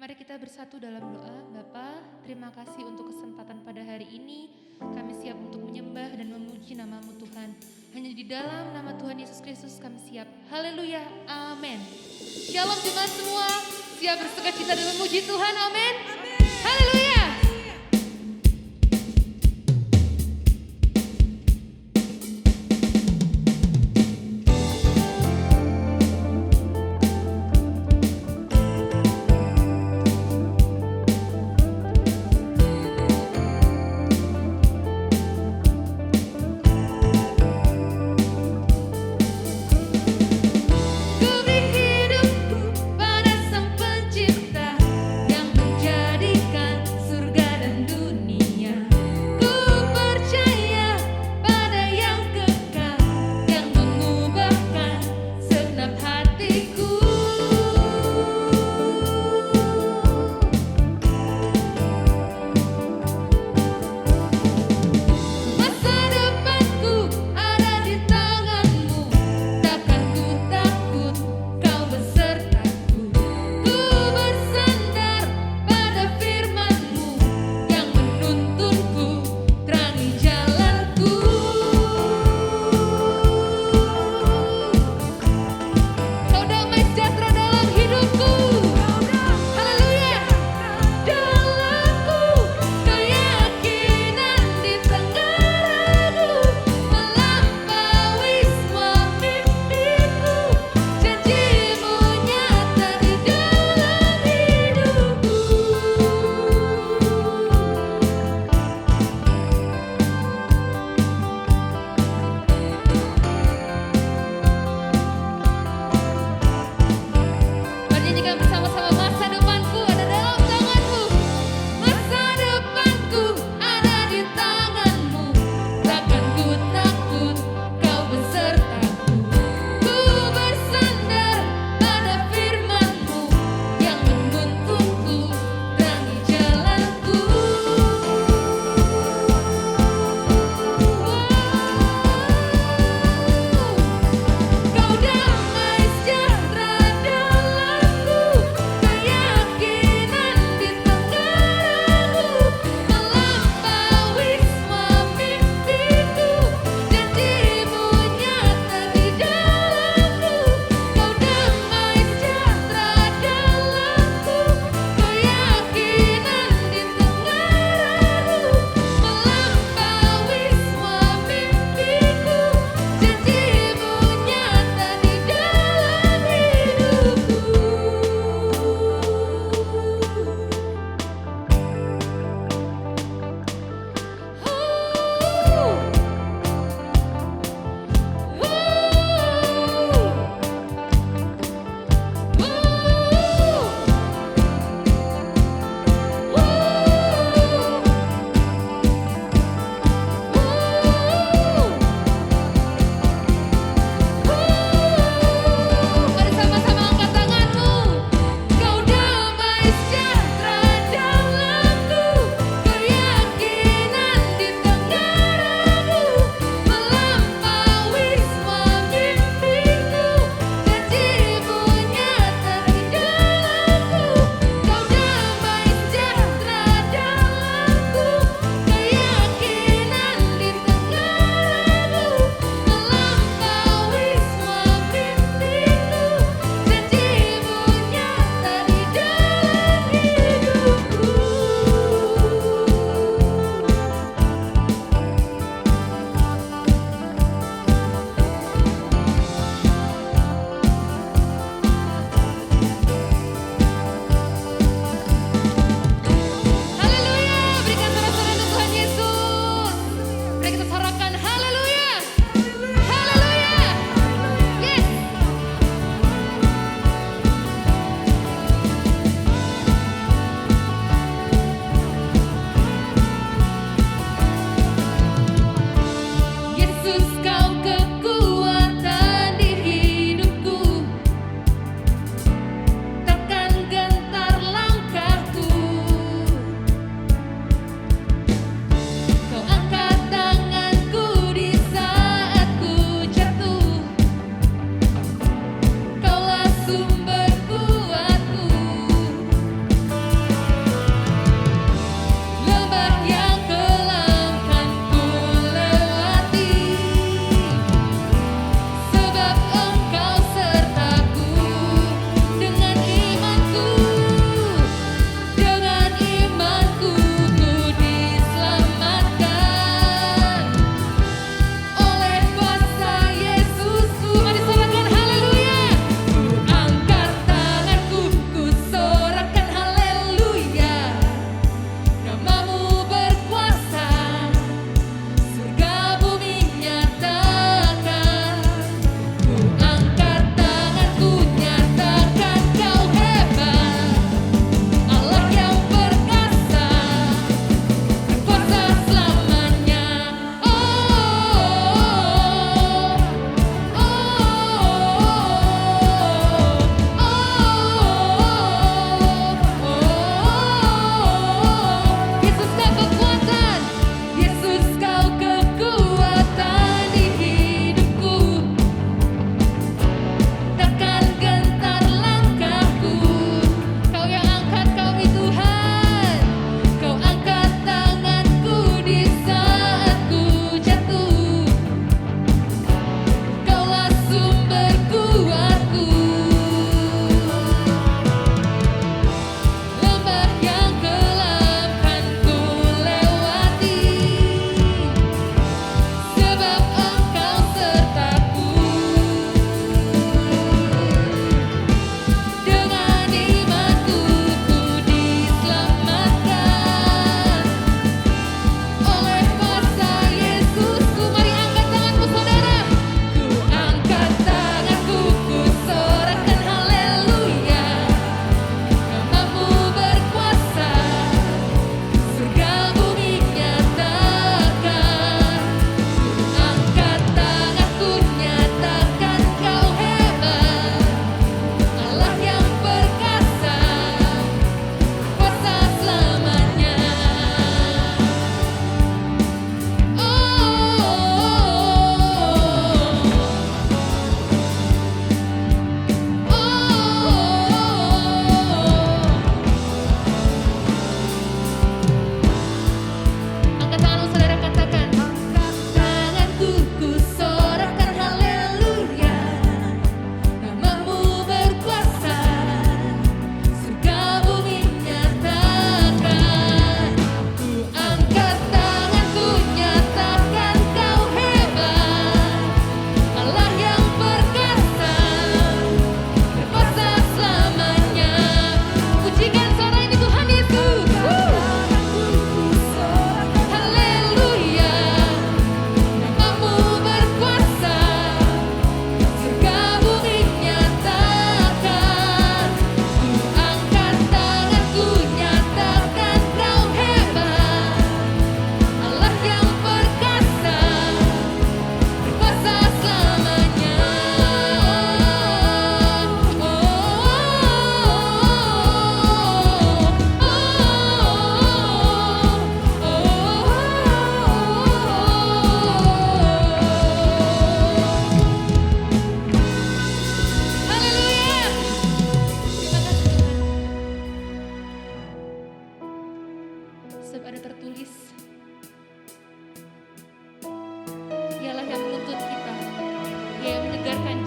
Mari kita bersatu dalam doa. Bapa, terima kasih untuk kesempatan pada hari ini. Kami siap untuk menyembah dan memuji nama-Mu Tuhan. Hanya di dalam nama Tuhan Yesus Kristus kami siap. Haleluya, amin. Shalom jemaat semua, siap bersukacita dan memuji Tuhan, amin. Haleluya. Ku beri hidupku pada Sang Pencipta yang menjadikan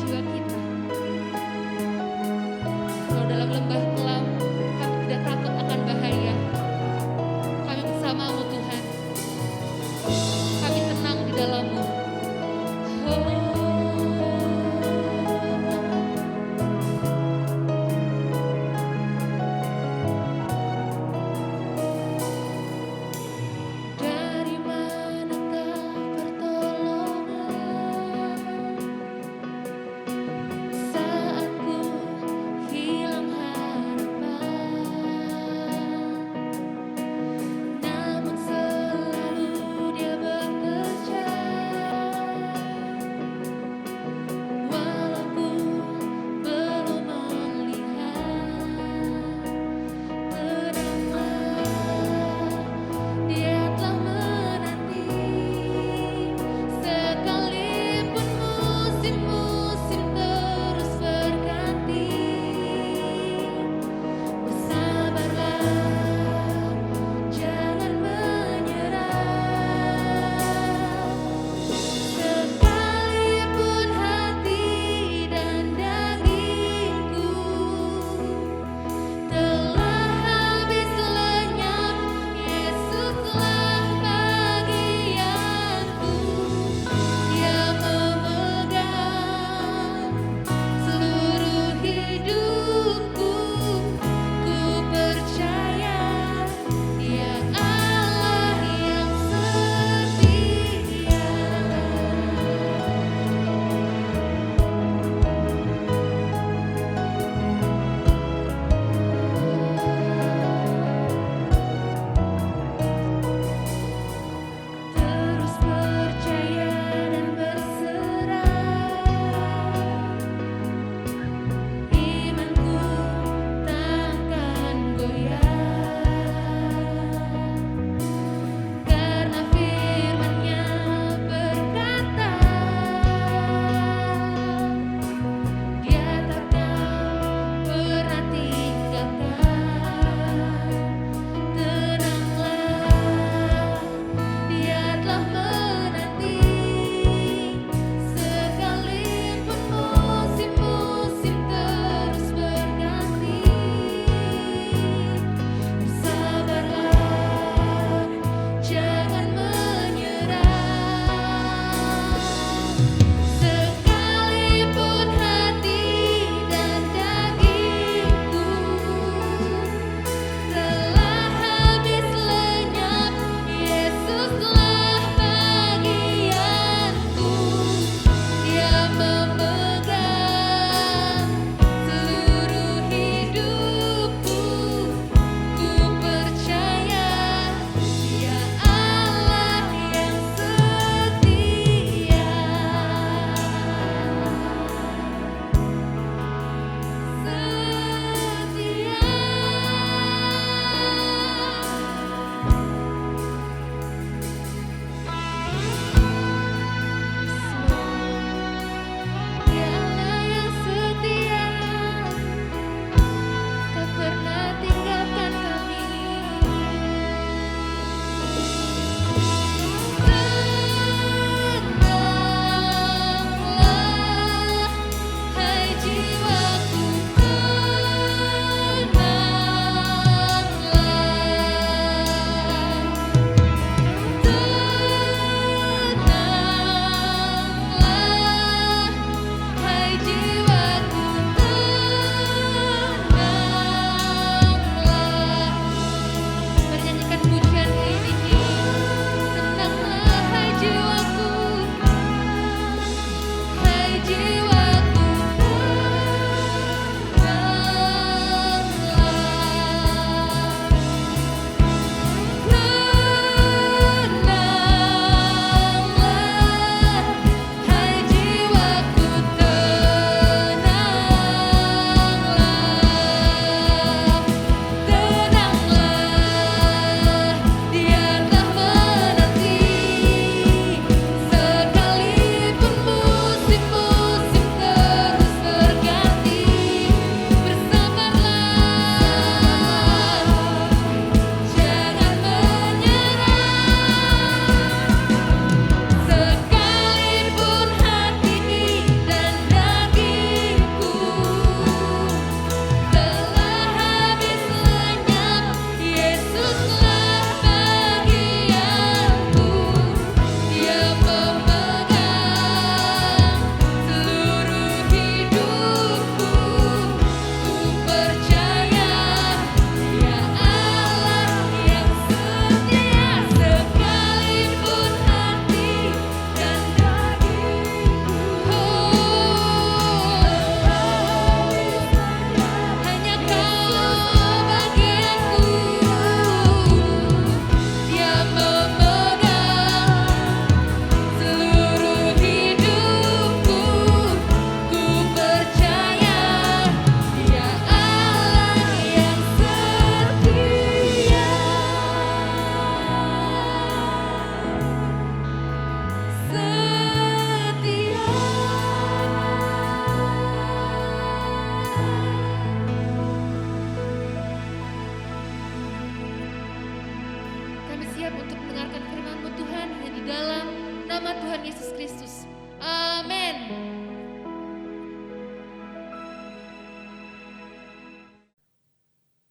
jiwa kita. Kalau dalam lembah kelam, kami tidak takut akan bahaya. Kami bersama-Mu Tuhan. Kami tenang di dalam-Mu. Dari manakah pertolongan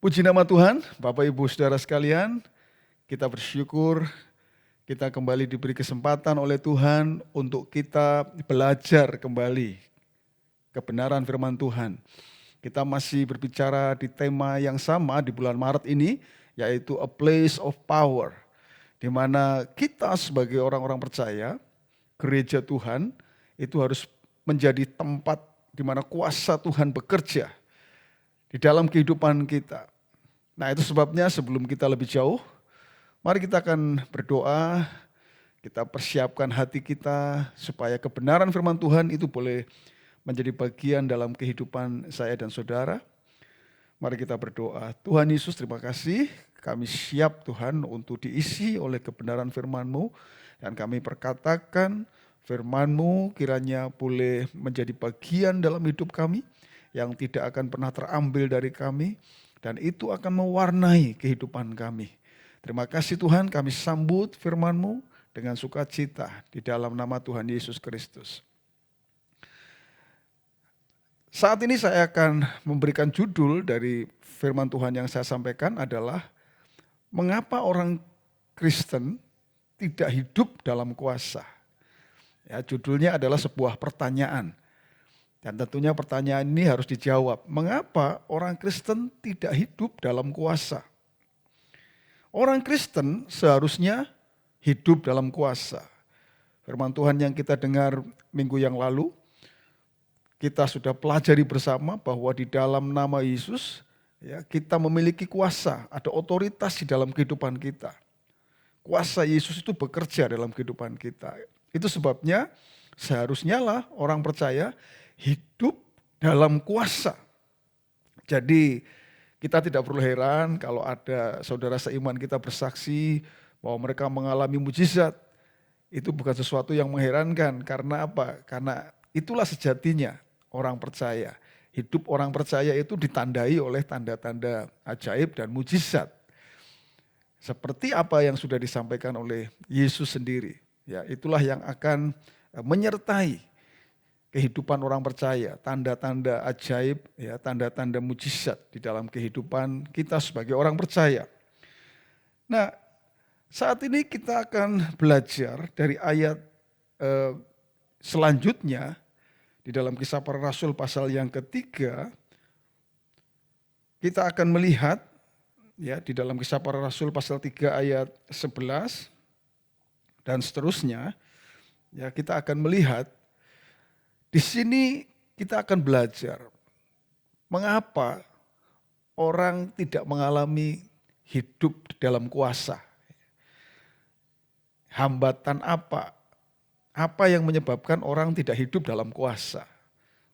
Puji nama Tuhan, Bapak Ibu Saudara sekalian, kita bersyukur kita kembali diberi kesempatan oleh Tuhan untuk kita belajar kembali kebenaran firman Tuhan. Kita masih berbicara di tema yang sama di bulan Maret ini, yaitu A Place of Power, di mana kita sebagai orang-orang percaya, gereja Tuhan, itu harus menjadi tempat di mana kuasa Tuhan bekerja di dalam kehidupan kita. Nah, itu sebabnya sebelum kita lebih jauh, mari kita akan berdoa, kita persiapkan hati kita supaya kebenaran firman Tuhan itu boleh menjadi bagian dalam kehidupan saya dan saudara. Mari kita berdoa. Tuhan Yesus, terima kasih, kami siap Tuhan untuk diisi oleh kebenaran firman-Mu, dan kami perkatakan firman-Mu kiranya boleh menjadi bagian dalam hidup kami yang tidak akan pernah terambil dari kami, dan itu akan mewarnai kehidupan kami. Terima kasih Tuhan, kami sambut firman-Mu dengan sukacita di dalam nama Tuhan Yesus Kristus. Saat ini saya akan memberikan judul dari firman Tuhan yang saya sampaikan adalah mengapa orang Kristen tidak hidup dalam kuasa. Ya, judulnya adalah sebuah pertanyaan. Dan tentunya pertanyaan ini harus dijawab. Mengapa orang Kristen tidak hidup dalam kuasa? Orang Kristen seharusnya hidup dalam kuasa. Firman Tuhan yang kita dengar minggu yang lalu, kita sudah pelajari bersama bahwa di dalam nama Yesus, ya, kita memiliki kuasa, ada otoritas di dalam kehidupan kita. Kuasa Yesus itu bekerja dalam kehidupan kita. Itu sebabnya seharusnya lah orang percaya hidup dalam kuasa. Jadi kita tidak perlu heran kalau ada saudara seiman kita bersaksi bahwa mereka mengalami mujizat. Itu bukan sesuatu yang mengherankan. Karena apa? Karena itulah sejatinya orang percaya. Hidup orang percaya itu ditandai oleh tanda-tanda ajaib dan mujizat. Seperti apa yang sudah disampaikan oleh Yesus sendiri. Ya, itulah yang akan menyertai kehidupan orang percaya, tanda-tanda ajaib, ya, tanda-tanda mujizat di dalam kehidupan kita sebagai orang percaya. Nah, saat ini kita akan belajar dari ayat selanjutnya di dalam Kisah Para Rasul pasal yang ketiga. Kita akan melihat ya di dalam Kisah Para Rasul pasal 3 ayat 11 dan seterusnya. Ya, kita akan melihat di sini kita akan belajar mengapa orang tidak mengalami hidup dalam kuasa. Hambatan apa? Apa yang menyebabkan orang tidak hidup dalam kuasa?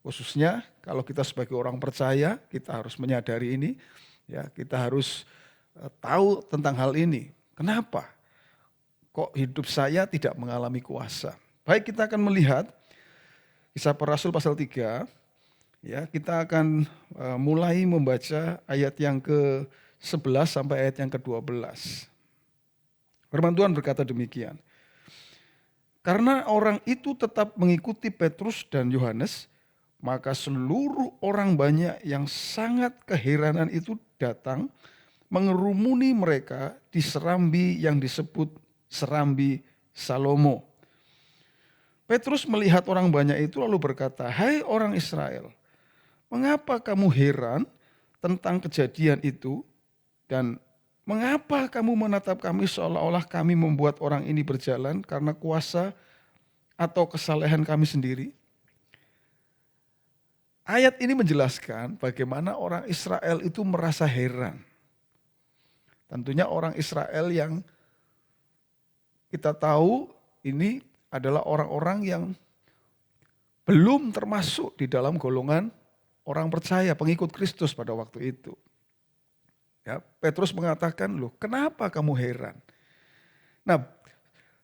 Khususnya kalau kita sebagai orang percaya, kita harus menyadari ini, ya, kita harus tahu tentang hal ini. Kenapa? Kok hidup saya tidak mengalami kuasa? Baik, kita akan melihat Kisah Para Rasul pasal 3, ya, kita akan mulai membaca ayat yang ke-11 sampai ayat yang ke-12. Firman Tuhan berkata demikian. Karena orang itu tetap mengikuti Petrus dan Yohanes, maka seluruh orang banyak yang sangat keheranan itu datang mengerumuni mereka di serambi yang disebut serambi Salomo. Petrus melihat orang banyak itu lalu berkata, "Hai orang Israel, mengapa kamu heran tentang kejadian itu dan mengapa kamu menatap kami seolah-olah kami membuat orang ini berjalan karena kuasa atau kesalehan kami sendiri?" Ayat ini menjelaskan bagaimana orang Israel itu merasa heran. Tentunya orang Israel yang kita tahu ini adalah orang-orang yang belum termasuk di dalam golongan orang percaya, pengikut Kristus pada waktu itu. Ya, Petrus mengatakan, "Loh, kenapa kamu heran?" Nah,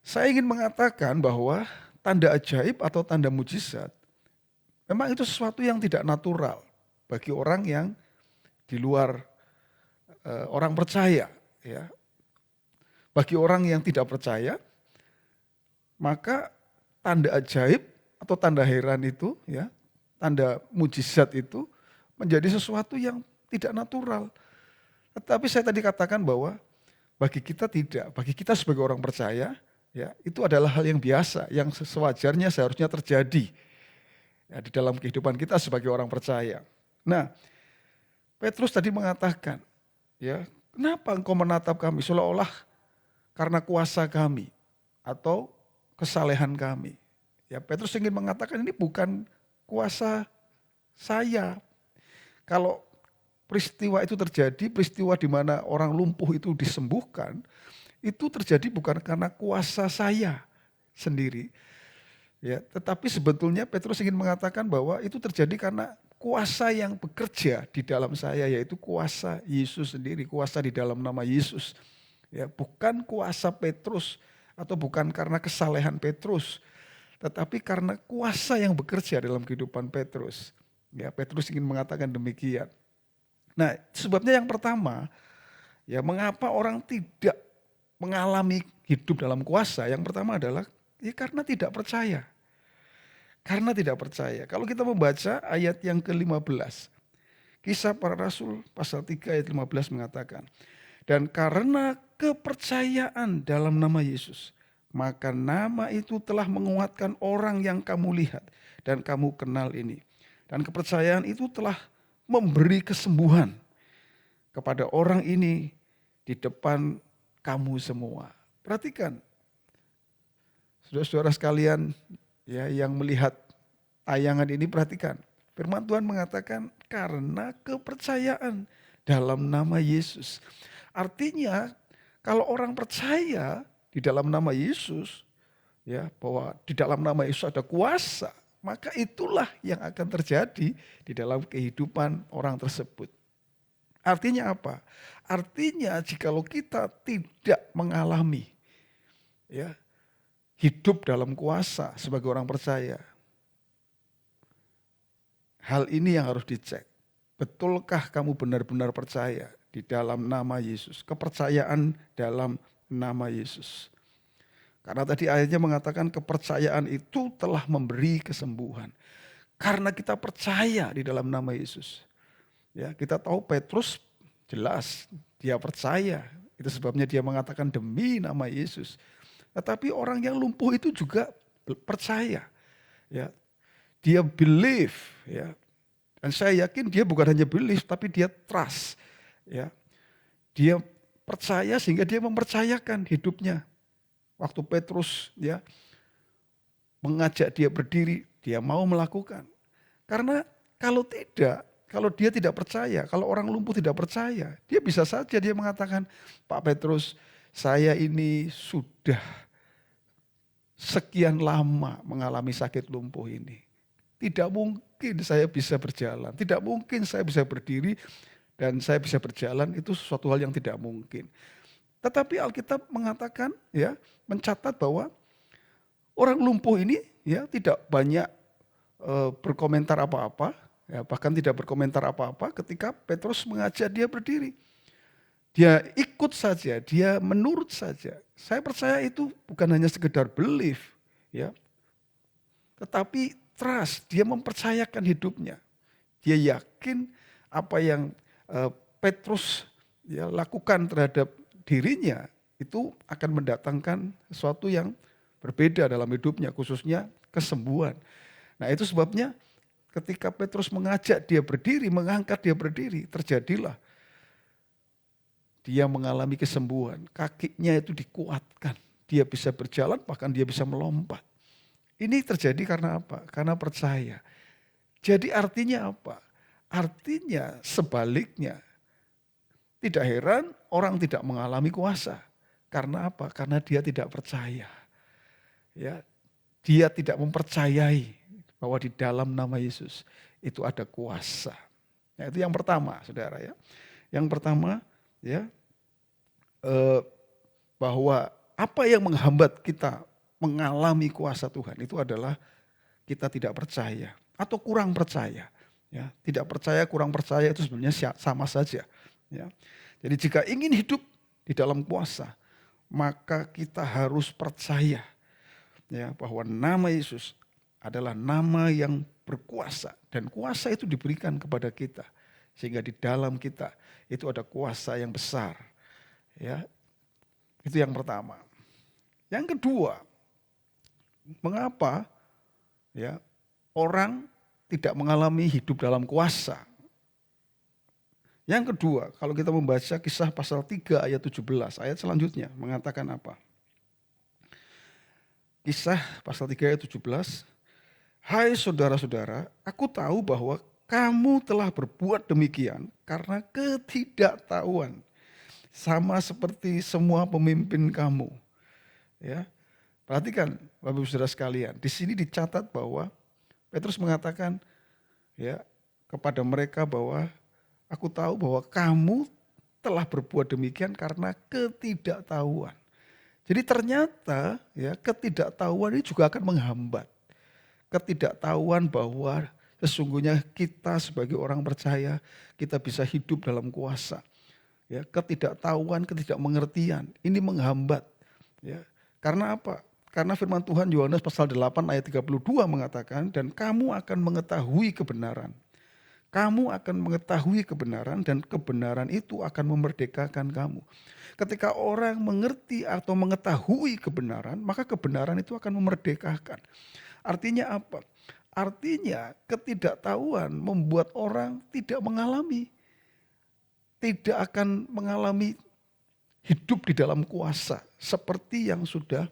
saya ingin mengatakan bahwa tanda ajaib atau tanda mujizat memang itu sesuatu yang tidak natural bagi orang yang di luar orang percaya. Ya. Bagi orang yang tidak percaya, maka tanda ajaib atau tanda heran itu, ya, tanda mujizat itu menjadi sesuatu yang tidak natural. Tetapi saya tadi katakan bahwa bagi kita tidak, bagi kita sebagai orang percaya, ya itu adalah hal yang biasa, yang sewajarnya seharusnya terjadi ya, di dalam kehidupan kita sebagai orang percaya. Nah, Petrus tadi mengatakan, ya kenapa engkau menatap kami seolah-olah karena kuasa kami atau kesalehan kami. Ya Petrus ingin mengatakan ini bukan kuasa saya. Kalau peristiwa itu terjadi, peristiwa di mana orang lumpuh itu disembuhkan, itu terjadi bukan karena kuasa saya sendiri. Ya, tetapi sebetulnya Petrus ingin mengatakan bahwa itu terjadi karena kuasa yang bekerja di dalam saya, yaitu kuasa Yesus sendiri, kuasa di dalam nama Yesus. Ya, bukan kuasa Petrus atau bukan karena kesalehan Petrus, tetapi karena kuasa yang bekerja dalam kehidupan Petrus. Ya, Petrus ingin mengatakan demikian. Nah, sebabnya yang pertama, ya mengapa orang tidak mengalami hidup dalam kuasa? Yang pertama adalah ya karena tidak percaya. Karena tidak percaya. Kalau kita membaca ayat yang ke-15, Kisah Para Rasul pasal 3 ayat 15 mengatakan, dan karena kepercayaan dalam nama Yesus, maka nama itu telah menguatkan orang yang kamu lihat dan kamu kenal ini. Dan kepercayaan itu telah memberi kesembuhan kepada orang ini di depan kamu semua. Perhatikan, saudara-saudara sekalian ya, yang melihat tayangan ini, perhatikan. Firman Tuhan mengatakan karena kepercayaan dalam nama Yesus. Artinya kalau orang percaya di dalam nama Yesus, ya bahwa di dalam nama Yesus ada kuasa, maka itulah yang akan terjadi di dalam kehidupan orang tersebut. Artinya apa? Artinya jikalau kita tidak mengalami ya hidup dalam kuasa sebagai orang percaya, hal ini yang harus dicek. Betulkah kamu benar-benar percaya di dalam nama Yesus? Kepercayaan dalam nama Yesus. Karena tadi ayatnya mengatakan kepercayaan itu telah memberi kesembuhan. Karena kita percaya di dalam nama Yesus. Ya, kita tahu Petrus jelas dia percaya. Itu sebabnya dia mengatakan demi nama Yesus. Tetapi orang yang lumpuh itu juga percaya. Ya, dia believe, ya. Dan saya yakin dia bukan hanya believe tapi dia trust, ya. Dia percaya sehingga dia mempercayakan hidupnya. Waktu Petrus ya mengajak dia berdiri, dia mau melakukan. Karena kalau tidak, kalau dia tidak percaya, kalau orang lumpuh tidak percaya, dia bisa saja dia mengatakan, Pak Petrus, saya ini sudah sekian lama mengalami sakit lumpuh ini. Tidak mungkin saya bisa berjalan, tidak mungkin saya bisa berdiri dan saya bisa berjalan, itu sesuatu hal yang tidak mungkin. Tetapi Alkitab mengatakan ya, mencatat bahwa orang lumpuh ini ya tidak banyak berkomentar apa-apa, ya, bahkan tidak berkomentar apa-apa ketika Petrus mengajak dia berdiri. Dia ikut saja, dia menurut saja. Saya percaya itu bukan hanya sekedar belief, ya, tetapi trust, dia mempercayakan hidupnya. Dia yakin apa yang Petrus ya, lakukan terhadap dirinya itu akan mendatangkan sesuatu yang berbeda dalam hidupnya, khususnya kesembuhan. Nah itu sebabnya ketika Petrus mengajak dia berdiri, mengangkat dia berdiri, terjadilah dia mengalami kesembuhan. Kakinya itu dikuatkan, dia bisa berjalan, bahkan dia bisa melompat. Ini terjadi karena apa? Karena percaya. Jadi artinya apa? Artinya sebaliknya. Tidak heran orang tidak mengalami kuasa. Karena apa? Karena dia tidak percaya. Ya, dia tidak mempercayai bahwa di dalam nama Yesus itu ada kuasa. Nah, itu yang pertama, saudara ya. Yang pertama, ya, bahwa apa yang menghambat kita mengalami kuasa Tuhan itu adalah kita tidak percaya atau kurang percaya. Ya, tidak percaya, kurang percaya itu sebenarnya sama saja. Ya. Jadi jika ingin hidup di dalam kuasa, maka kita harus percaya ya, bahwa nama Yesus adalah nama yang berkuasa dan kuasa itu diberikan kepada kita Sehingga di dalam kita itu ada kuasa yang besar. Ya, itu yang pertama. Yang kedua, mengapa ya orang tidak mengalami hidup dalam kuasa? Yang kedua, kalau kita membaca Kisah pasal 3 ayat 17, ayat selanjutnya mengatakan apa? Kisah pasal 3 ayat 17, hai saudara-saudara, aku tahu bahwa kamu telah berbuat demikian karena ketidaktahuan, sama seperti semua pemimpin kamu. Ya, perhatikan Bapak Ibu Saudara sekalian, di sini dicatat bahwa Petrus mengatakan ya kepada mereka bahwa aku tahu bahwa kamu telah berbuat demikian karena ketidaktahuan. Jadi ternyata ya ketidaktahuan ini juga akan menghambat. Ketidaktahuan bahwa sesungguhnya kita sebagai orang percaya kita bisa hidup dalam kuasa. Ya, ketidaktahuan, ketidakmengertian ini menghambat. Ya. Karena apa? Karena firman Tuhan Yohanes pasal 8 ayat 32 mengatakan dan kamu akan mengetahui kebenaran. Kamu akan mengetahui kebenaran dan kebenaran itu akan memerdekakan kamu. Ketika orang mengerti atau mengetahui kebenaran, maka kebenaran itu akan memerdekakan. Artinya apa? Artinya ketidaktahuan membuat orang tidak akan mengalami hidup di dalam kuasa seperti yang sudah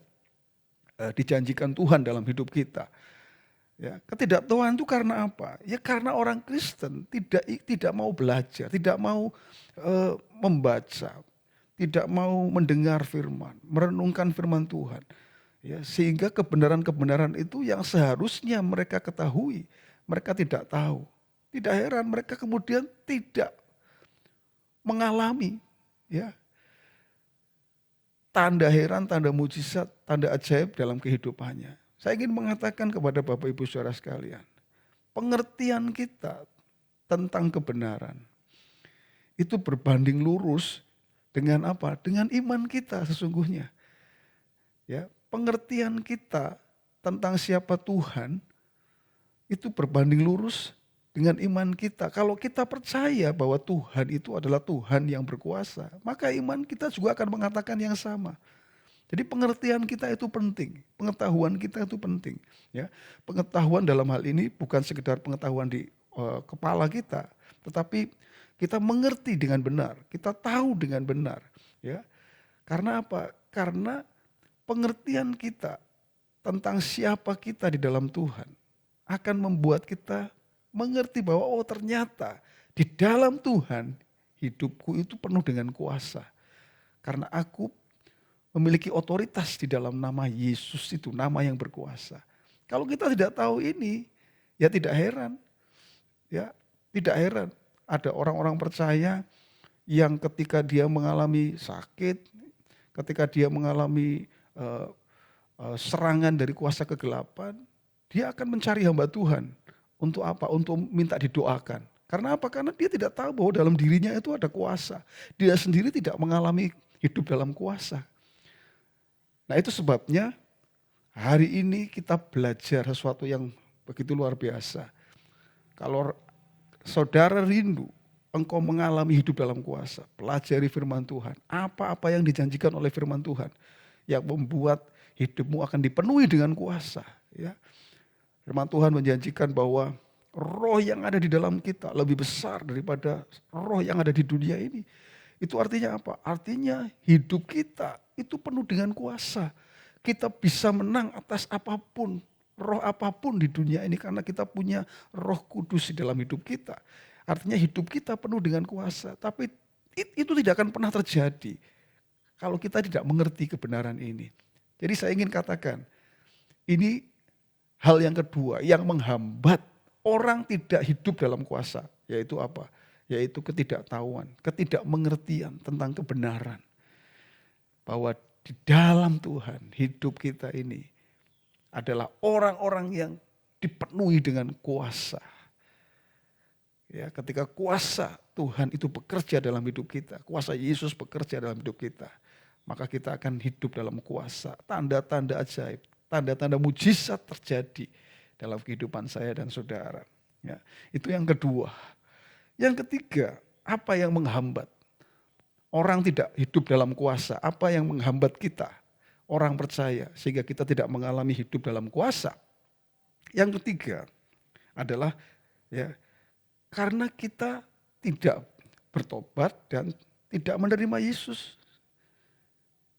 dijanjikan Tuhan dalam hidup kita. Ya, ketidaktahuan itu karena apa? Ya karena orang Kristen tidak mau belajar, tidak mau membaca, tidak mau mendengar firman, merenungkan firman Tuhan. Ya, sehingga kebenaran-kebenaran itu yang seharusnya mereka ketahui, mereka tidak tahu. Tidak heran mereka kemudian tidak mengalami ya tanda heran, tanda mujizat, tanda ajaib dalam kehidupannya. Saya ingin mengatakan kepada Bapak Ibu Saudara sekalian, pengertian kita tentang kebenaran itu berbanding lurus dengan apa? Dengan iman kita sesungguhnya. Ya, pengertian kita tentang siapa Tuhan itu berbanding lurus dengan iman kita. Kalau kita percaya bahwa Tuhan itu adalah Tuhan yang berkuasa, maka iman kita juga akan mengatakan yang sama. Jadi pengertian kita itu penting, pengetahuan kita itu penting. Ya, pengetahuan dalam hal ini bukan sekedar pengetahuan di kepala kita, tetapi kita mengerti dengan benar, kita tahu dengan benar. Ya, karena apa? Karena pengertian kita tentang siapa kita di dalam Tuhan akan membuat kita mengerti bahwa oh ternyata di dalam Tuhan hidupku itu penuh dengan kuasa. Karena aku memiliki otoritas di dalam nama Yesus itu, nama yang berkuasa. Kalau kita tidak tahu ini, ya tidak heran. Ya, tidak heran ada orang-orang percaya yang ketika dia mengalami sakit, ketika dia mengalami serangan dari kuasa kegelapan, dia akan mencari hamba Tuhan. Untuk apa? Untuk minta didoakan. Karena apa? Karena dia tidak tahu bahwa dalam dirinya itu ada kuasa. Dia sendiri tidak mengalami hidup dalam kuasa. Nah itu sebabnya hari ini kita belajar sesuatu yang begitu luar biasa. Kalau saudara rindu engkau mengalami hidup dalam kuasa, pelajari firman Tuhan. Apa-apa yang dijanjikan oleh firman Tuhan yang membuat hidupmu akan dipenuhi dengan kuasa. Ya. Firman Tuhan menjanjikan bahwa roh yang ada di dalam kita lebih besar daripada roh yang ada di dunia ini. Itu artinya apa? Artinya hidup kita itu penuh dengan kuasa. Kita bisa menang atas apapun, roh apapun di dunia ini karena kita punya Roh Kudus di dalam hidup kita. Artinya hidup kita penuh dengan kuasa. Tapi itu tidak akan pernah terjadi kalau kita tidak mengerti kebenaran ini. Jadi saya ingin katakan, ini hal yang kedua yang menghambat orang tidak hidup dalam kuasa. Yaitu apa? Yaitu ketidaktahuan, ketidakmengertian tentang kebenaran. Bahwa di dalam Tuhan hidup kita ini adalah orang-orang yang dipenuhi dengan kuasa. Ya, ketika kuasa Tuhan itu bekerja dalam hidup kita, kuasa Yesus bekerja dalam hidup kita, maka kita akan hidup dalam kuasa. Tanda-tanda ajaib, tanda-tanda mujizat terjadi dalam kehidupan saya dan saudara. Ya, itu yang kedua. Yang ketiga, apa yang menghambat? Orang tidak hidup dalam kuasa, apa yang menghambat kita? Orang percaya sehingga kita tidak mengalami hidup dalam kuasa. Yang ketiga adalah ya karena kita tidak bertobat dan tidak menerima Yesus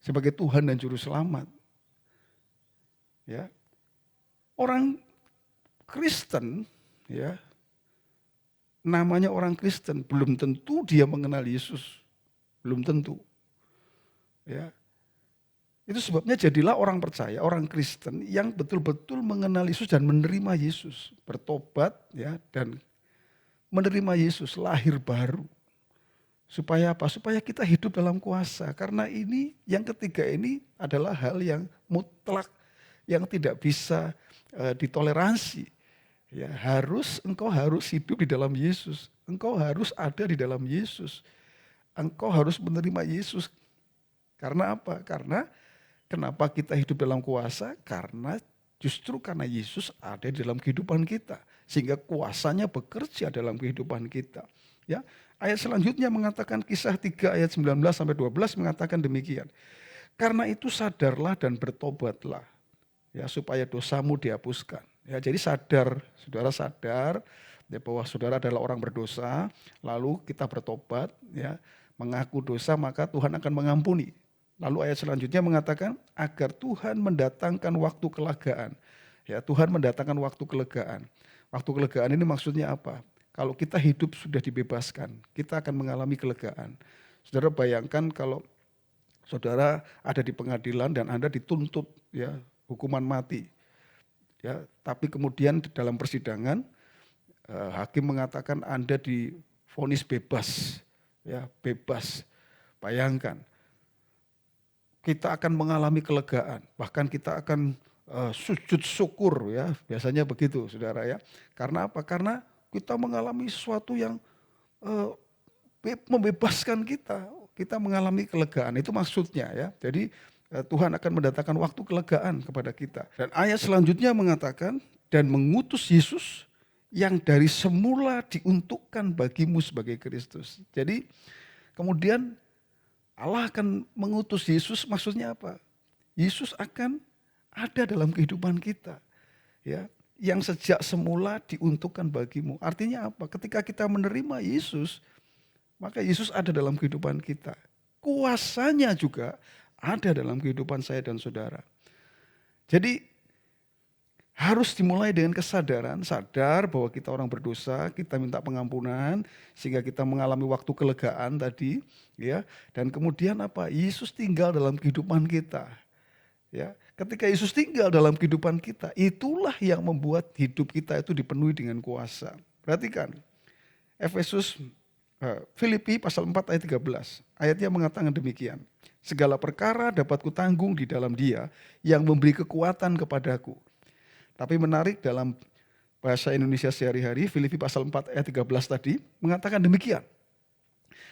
sebagai Tuhan dan Juru Selamat. Ya. Orang Kristen, ya, namanya orang Kristen, belum tentu dia mengenal Yesus. Belum tentu. Ya. Itu sebabnya jadilah orang percaya, orang Kristen yang betul-betul mengenal Yesus dan menerima Yesus. Bertobat ya dan menerima Yesus, lahir baru. Supaya apa? Supaya kita hidup dalam kuasa. Karena ini, yang ketiga ini adalah hal yang mutlak, yang tidak bisa ditoleransi. Ya, engkau harus hidup di dalam Yesus. Engkau harus ada di dalam Yesus. Engkau harus menerima Yesus. Karena apa? Karena kenapa kita hidup dalam kuasa? Justru karena Yesus ada di dalam kehidupan kita. Sehingga kuasanya bekerja dalam kehidupan kita. Ya, ayat selanjutnya mengatakan Kisah 3 ayat 19 sampai 12 mengatakan demikian. Karena itu sadarlah dan bertobatlah ya supaya dosamu dihapuskan. Ya, jadi saudara sadar ya, bahwa saudara adalah orang berdosa, lalu kita bertobat ya, mengaku dosa maka Tuhan akan mengampuni. Lalu ayat selanjutnya mengatakan agar Tuhan mendatangkan waktu kelegaan. Ya, Tuhan mendatangkan waktu kelegaan. Waktu kelegaan ini maksudnya apa? Kalau kita hidup sudah dibebaskan, kita akan mengalami kelegaan. Saudara bayangkan kalau saudara ada di pengadilan dan Anda dituntut ya hukuman mati. Ya, tapi kemudian dalam persidangan hakim mengatakan Anda divonis bebas. Ya, bebas. Bayangkan. Kita akan mengalami kelegaan, bahkan kita akan sujud syukur ya, biasanya begitu saudara ya. Karena apa? Karena kita mengalami sesuatu yang membebaskan kita mengalami kelegaan, itu maksudnya ya. Jadi Tuhan akan mendatangkan waktu kelegaan kepada kita. Dan ayat selanjutnya mengatakan, dan mengutus Yesus yang dari semula diuntukkan bagimu sebagai Kristus. Jadi kemudian Allah akan mengutus Yesus, maksudnya apa? Yesus akan ada dalam kehidupan kita. Ya, yang sejak semula diuntukkan bagimu. Artinya apa? Ketika kita menerima Yesus, maka Yesus ada dalam kehidupan kita. Kuasanya juga ada dalam kehidupan saya dan saudara. Jadi harus dimulai dengan kesadaran, sadar bahwa kita orang berdosa, kita minta pengampunan sehingga kita mengalami waktu kelegaan tadi, ya. Dan kemudian apa? Yesus tinggal dalam kehidupan kita. Ya, ketika Yesus tinggal dalam kehidupan kita, itulah yang membuat hidup kita itu dipenuhi dengan kuasa. Perhatikan, Filipi pasal 4 ayat 13, ayatnya mengatakan demikian. Segala perkara dapat kutanggung di dalam Dia yang memberi kekuatan kepadaku. Tapi menarik dalam bahasa Indonesia sehari-hari, Filipi pasal 4 ayat 13 tadi mengatakan demikian.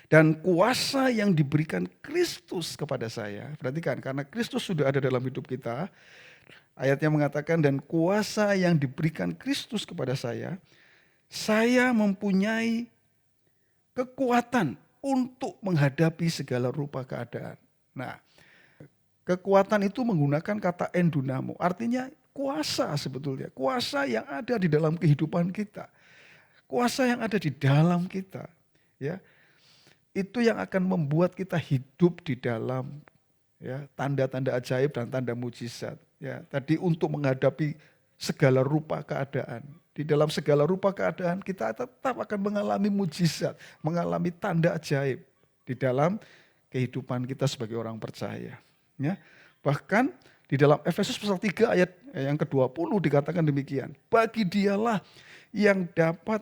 Dan kuasa yang diberikan Kristus kepada saya, perhatikan karena Kristus sudah ada dalam hidup kita, ayatnya mengatakan dan kuasa yang diberikan Kristus kepada saya mempunyai kekuatan untuk menghadapi segala rupa keadaan. Nah, kekuatan itu menggunakan kata endunamo, artinya kuasa sebetulnya, kuasa yang ada di dalam kehidupan kita, kuasa yang ada di dalam kita, ya. Itu yang akan membuat kita hidup di dalam ya tanda-tanda ajaib dan tanda mujizat. Ya, tadi untuk menghadapi segala rupa keadaan. Di dalam segala rupa keadaan kita tetap akan mengalami mujizat, mengalami tanda ajaib di dalam kehidupan kita sebagai orang percaya. Ya, bahkan di dalam Efesus pasal 3 ayat yang ke-20 dikatakan demikian. Bagi dialah yang dapat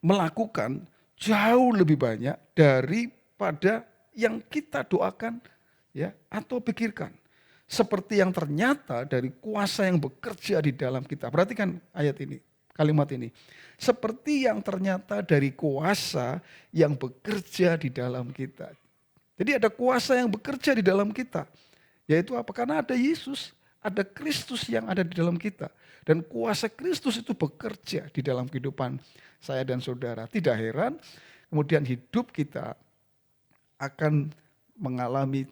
melakukan jauh lebih banyak daripada yang kita doakan ya atau pikirkan. Seperti yang ternyata dari kuasa yang bekerja di dalam kita. Perhatikan ayat ini, kalimat ini. Seperti yang ternyata dari kuasa yang bekerja di dalam kita. Jadi ada kuasa yang bekerja di dalam kita. Yaitu apa? Karena ada Yesus, ada Kristus yang ada di dalam kita. Dan kuasa Kristus itu bekerja di dalam kehidupan saya dan saudara. Tidak heran kemudian hidup kita akan mengalami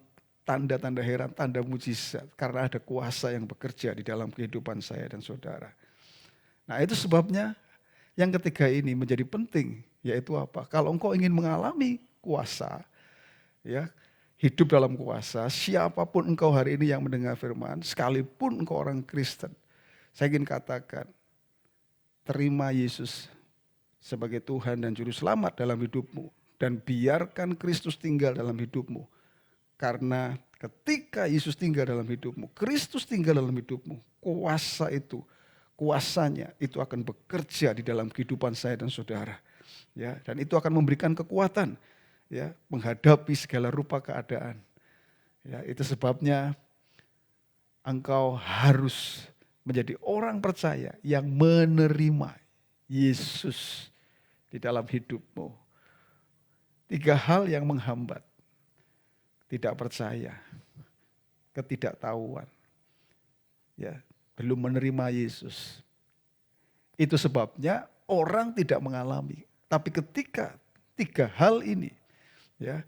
tanda-tanda heran, tanda mujizat. Karena ada kuasa yang bekerja di dalam kehidupan saya dan saudara. Nah itu sebabnya yang ketiga ini menjadi penting. Yaitu apa? Kalau engkau ingin mengalami kuasa, ya, hidup dalam kuasa, siapapun engkau hari ini yang mendengar firman, sekalipun engkau orang Kristen, saya ingin katakan, terima Yesus sebagai Tuhan dan Juru Selamat dalam hidupmu. Dan biarkan Kristus tinggal dalam hidupmu. Karena ketika Yesus tinggal dalam hidupmu, Kristus tinggal dalam hidupmu, kuasanya itu akan bekerja di dalam kehidupan saya dan saudara. Ya, dan itu akan memberikan kekuatan, ya, menghadapi segala rupa keadaan. Ya, itu sebabnya engkau harus menjadi orang percaya yang menerima Yesus di dalam hidupmu. 3 hal yang menghambat. Tidak percaya, ketidaktahuan, ya, belum menerima Yesus. Itu sebabnya orang tidak mengalami. Tapi ketika 3 hal ini, ya,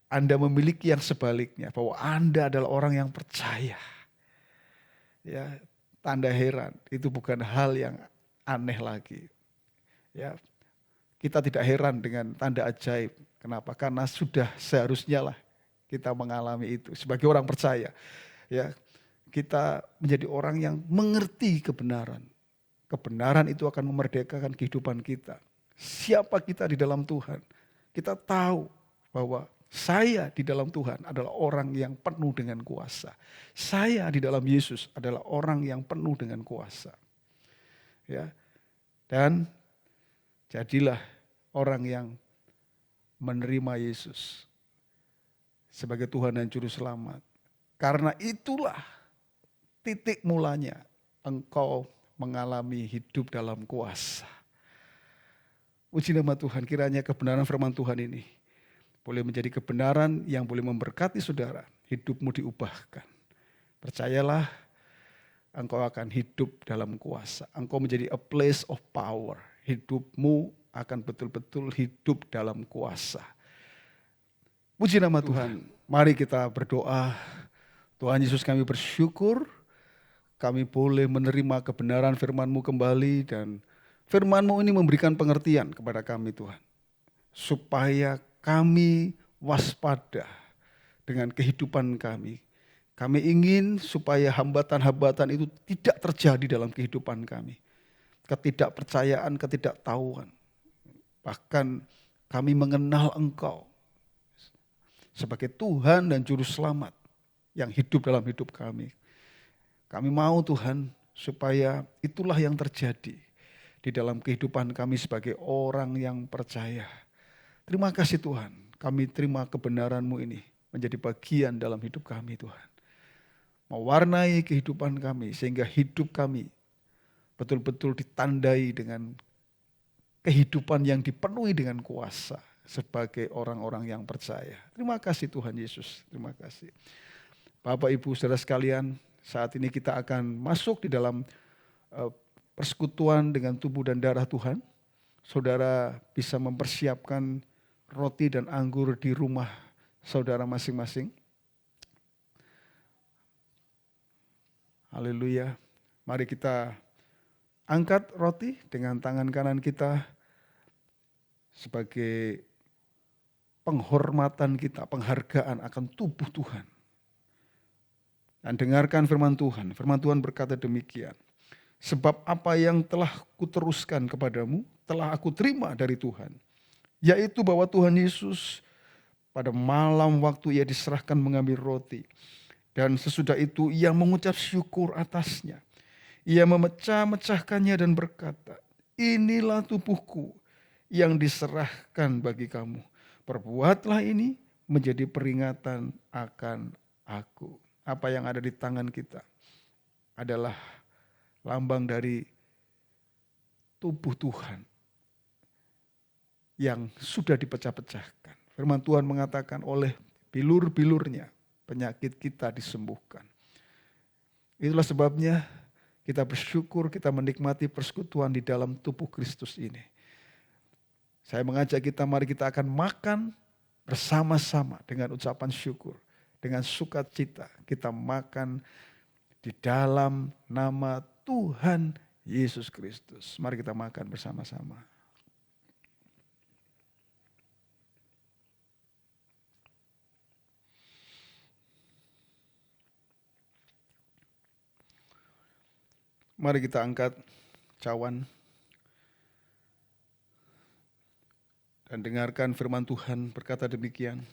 Anda memiliki yang sebaliknya, bahwa Anda adalah orang yang percaya, ya, tanda heran itu bukan hal yang aneh lagi. Ya, kita tidak heran dengan tanda ajaib. Kenapa? Karena sudah seharusnya lah kita mengalami itu sebagai orang percaya. Ya, kita menjadi orang yang mengerti kebenaran. Kebenaran itu akan memerdekakan kehidupan kita. Siapa kita di dalam Tuhan? Kita tahu bahwa saya di dalam Tuhan adalah orang yang penuh dengan kuasa. Saya di dalam Yesus adalah orang yang penuh dengan kuasa. Ya. Dan jadilah orang yang menerima Yesus sebagai Tuhan dan Juru Selamat. Karena itulah titik mulanya engkau mengalami hidup dalam kuasa. Puji nama Tuhan, kiranya kebenaran firman Tuhan ini boleh menjadi kebenaran yang boleh memberkati saudara. Hidupmu diubahkan. Percayalah, engkau akan hidup dalam kuasa. Engkau menjadi a place of power. Hidupmu akan betul-betul hidup dalam kuasa. Puji nama Tuhan. Mari kita berdoa. Tuhan Yesus, kami bersyukur kami boleh menerima kebenaran firman-Mu kembali, dan firman-Mu ini memberikan pengertian kepada kami Tuhan. Supaya kami waspada dengan kehidupan kami. Kami ingin supaya hambatan-hambatan itu tidak terjadi dalam kehidupan kami. Ketidakpercayaan, ketidaktahuan. Bahkan kami mengenal Engkau sebagai Tuhan dan Juru Selamat yang hidup dalam hidup kami. Kami mau Tuhan supaya itulah yang terjadi di dalam kehidupan kami sebagai orang yang percaya. Terima kasih Tuhan, kami terima kebenaran-Mu ini menjadi bagian dalam hidup kami Tuhan. Mewarnai kehidupan kami sehingga hidup kami betul-betul ditandai dengan kehidupan yang dipenuhi dengan kuasa sebagai orang-orang yang percaya. Terima kasih Tuhan Yesus, terima kasih. Bapak Ibu saudara sekalian, saat ini kita akan masuk di dalam persekutuan dengan tubuh dan darah Tuhan. Saudara bisa mempersiapkan roti dan anggur di rumah saudara masing-masing. Haleluya. Mari kita angkat roti dengan tangan kanan kita sebagai penghormatan kita, penghargaan akan tubuh Tuhan. Dan dengarkan firman Tuhan. Firman Tuhan berkata demikian. Sebab apa yang telah kuteruskan kepadamu, telah aku terima dari Tuhan. Yaitu bahwa Tuhan Yesus pada malam waktu ia diserahkan mengambil roti. Dan sesudah itu ia mengucap syukur atasnya. Ia memecah-mecahkannya dan berkata, inilah tubuhku yang diserahkan bagi kamu. Perbuatlah ini menjadi peringatan akan aku. Apa yang ada di tangan kita adalah lambang dari tubuh Tuhan yang sudah dipecah-pecahkan. Firman Tuhan mengatakan oleh bilur-bilurnya penyakit kita disembuhkan. Itulah sebabnya Kita bersyukur kita menikmati persekutuan di dalam tubuh Kristus ini. Saya mengajak kita, mari kita akan makan bersama-sama dengan ucapan syukur. Dengan sukacita kita makan di dalam nama Tuhan Yesus Kristus. Mari kita makan bersama-sama. Mari kita angkat cawan dan dengarkan firman Tuhan berkata demikian.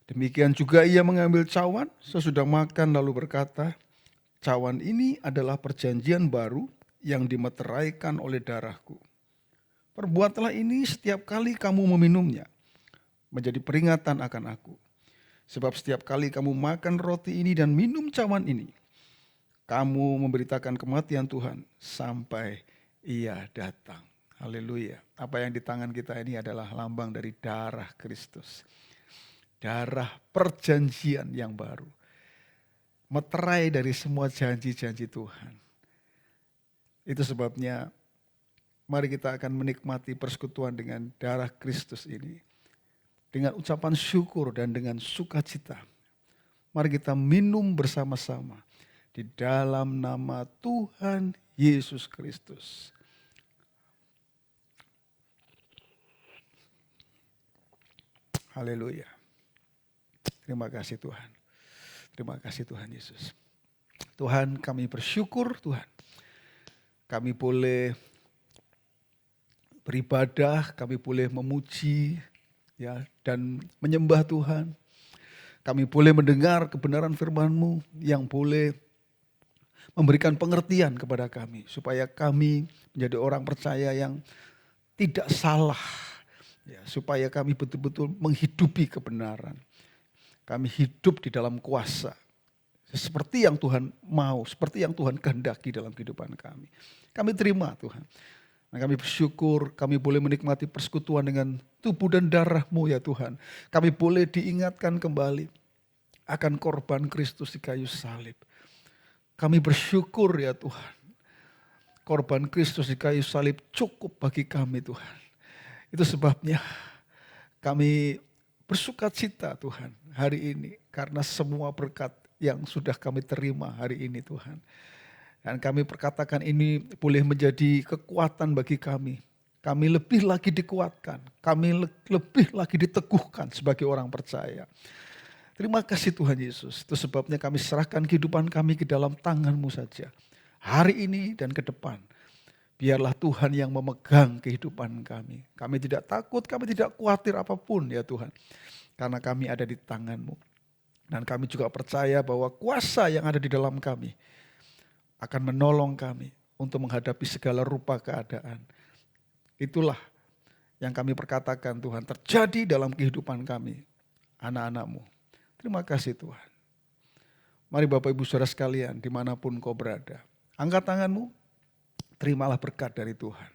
Demikian juga ia mengambil cawan sesudah makan lalu berkata, cawan ini adalah perjanjian baru yang dimeteraikan oleh darahku. Perbuatlah ini setiap kali kamu meminumnya, menjadi peringatan akan aku. Sebab setiap kali kamu makan roti ini dan minum cawan ini, kamu memberitakan kematian Tuhan sampai ia datang. Haleluya. Apa yang di tangan kita ini adalah lambang dari darah Kristus. Darah perjanjian yang baru. Meterai dari semua janji-janji Tuhan. Itu sebabnya mari kita akan menikmati persekutuan dengan darah Kristus ini. Dengan ucapan syukur dan dengan sukacita. Mari kita minum bersama-sama. Di dalam nama Tuhan Yesus Kristus. Haleluya. Terima kasih Tuhan. Terima kasih Tuhan Yesus. Tuhan, kami bersyukur Tuhan. Kami boleh beribadah, kami boleh memuji ya dan menyembah Tuhan. Kami boleh mendengar kebenaran firman-Mu yang boleh memberikan pengertian kepada kami supaya kami menjadi orang percaya yang tidak salah, ya, supaya kami betul-betul menghidupi kebenaran. Kami hidup di dalam kuasa seperti yang Tuhan mau, seperti yang Tuhan kehendaki dalam kehidupan kami. Kami terima Tuhan. Dan kami bersyukur kami boleh menikmati persekutuan dengan tubuh dan darah-Mu ya Tuhan. Kami boleh diingatkan kembali akan korban Kristus di kayu salib. Kami bersyukur ya Tuhan, korban Kristus di kayu salib cukup bagi kami Tuhan. Itu sebabnya kami bersukacita Tuhan hari ini karena semua berkat yang sudah kami terima hari ini Tuhan. Dan kami perkatakan ini boleh menjadi kekuatan bagi kami. Kami lebih lagi dikuatkan, kami lebih lagi diteguhkan sebagai orang percaya. Terima kasih Tuhan Yesus. Itu sebabnya kami serahkan kehidupan kami ke dalam tangan-Mu saja. Hari ini dan ke depan. Biarlah Tuhan yang memegang kehidupan kami. Kami tidak takut, kami tidak khawatir apapun ya Tuhan. Karena kami ada di tangan-Mu. Dan kami juga percaya bahwa kuasa yang ada di dalam kami akan menolong kami untuk menghadapi segala rupa keadaan. Itulah yang kami perkatakan Tuhan terjadi dalam kehidupan kami, anak-anak-Mu. Terima kasih Tuhan. Mari Bapak Ibu Saudara sekalian dimanapun kau berada. Angkat tanganmu, terimalah berkat dari Tuhan.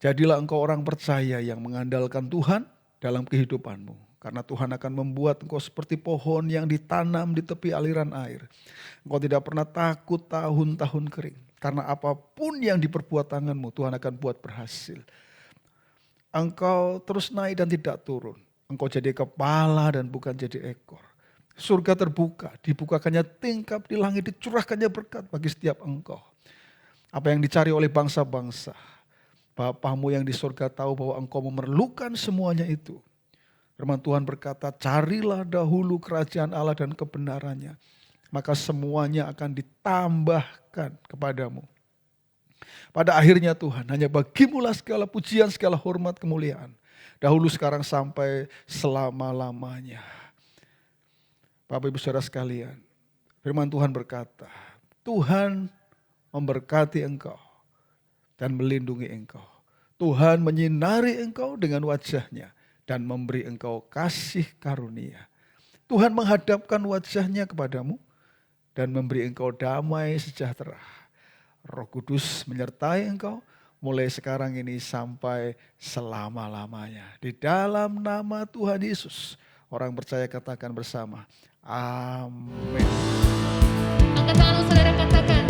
Jadilah engkau orang percaya yang mengandalkan Tuhan dalam kehidupanmu. Karena Tuhan akan membuat engkau seperti pohon yang ditanam di tepi aliran air. Engkau tidak pernah takut tahun-tahun kering. Karena apapun yang diperbuat tanganmu Tuhan akan buat berhasil. Engkau terus naik dan tidak turun. Engkau jadi kepala dan bukan jadi ekor. Surga terbuka, dibukakannya tingkap di langit, dicurahkannya berkat bagi setiap engkau. Apa yang dicari oleh bangsa-bangsa. Bapamu yang di surga tahu bahwa engkau memerlukan semuanya itu. Firman Tuhan berkata, carilah dahulu kerajaan Allah dan kebenarannya. Maka semuanya akan ditambahkan kepadamu. Pada akhirnya Tuhan, hanya bagimulah segala pujian, segala hormat, kemuliaan. Dahulu, sekarang, sampai selama-lamanya. Bapak Ibu Saudara sekalian, firman Tuhan berkata, Tuhan memberkati engkau dan melindungi engkau. Tuhan menyinari engkau dengan wajah-Nya dan memberi engkau kasih karunia. Tuhan menghadapkan wajah-Nya kepadamu dan memberi engkau damai sejahtera. Roh Kudus menyertai engkau mulai sekarang ini sampai selama-lamanya. Di dalam nama Tuhan Yesus, orang percaya katakan bersama, amin. Angkat tanganmu saudara, katakan,